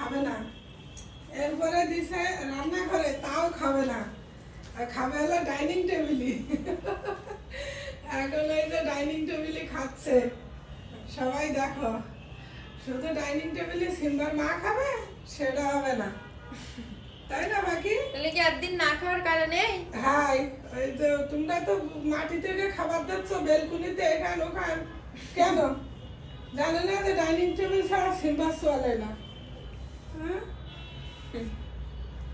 খাবে না। এরপরে দিছে রান্না করে, তাও খাবে না। আর খাবে হলো ডাইনিং টেবিলে। এখন এই যে ডাইনিং টেবিলে খাচ্ছে, সবাই দেখো। শুধু ডাইনিং টেবিলে সিম্বার মা খাবে, সেটা হবে না, তাই না বাকি? তাহলে কি একদিন না খাওয়ার কারণে? হাই, ওই যে তোমরা তো মাটি থেকে খাবার দিচ্ছ বেলকুনিতে, এখান ওখান, কেন জানো না যে ডাইনিং টেবিল ছাড়া সিম্বার চলে না? হ্যাঁ,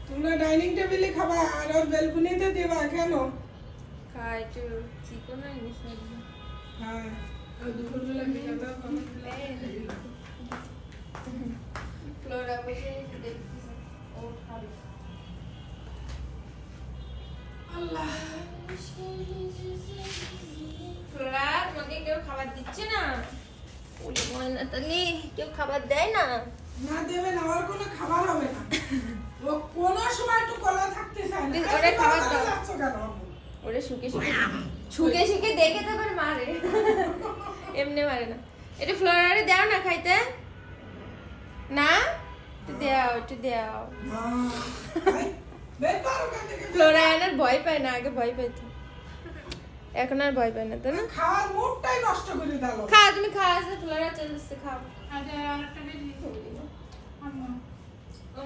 তোমরা ডাইনিং টেবিলে খাবা আর ওর বেলকুনিতে দিবা কেন? খাই একটু চিকন নিছি। হ্যাঁ, আর দুপুরবেলা খেয়ে দাও খাবার দিলে। ফ্লোরা বসে দেখতেছে ও খাবে। আল্লাহ, ফ্লোরা তোমাকে কেউ খাবার দিচ্ছে না? ওরে ময়না তালি, কেউ খাবার দেয় না? না দেবে না, ওর কোনো খাবার হবে না। ও কোনো সময় একটু কলা থাকতে চায় না। ওরে খাবার দাও। যাচ্ছ কেন? ওরে শুকে শুকে দেখে তো আবার মারে। এমনি মারে না। এটা ফ্লোরারে দাও না খাইতে। না একটু দাও। আয়, বের কর ওখান থেকে। ফ্লোরা আর ভয় পায় না, আগে ভয় পাইতো, এখন আর ভয় পায় না, তাই না? খাওয়ার মুডটাই নষ্ট করে দিল। খা, তুমি খাওয়া আছে, ফ্লোরা চলে যাচ্ছে, খাও। আচ্ছা আরেকটা দিই আম্মা ও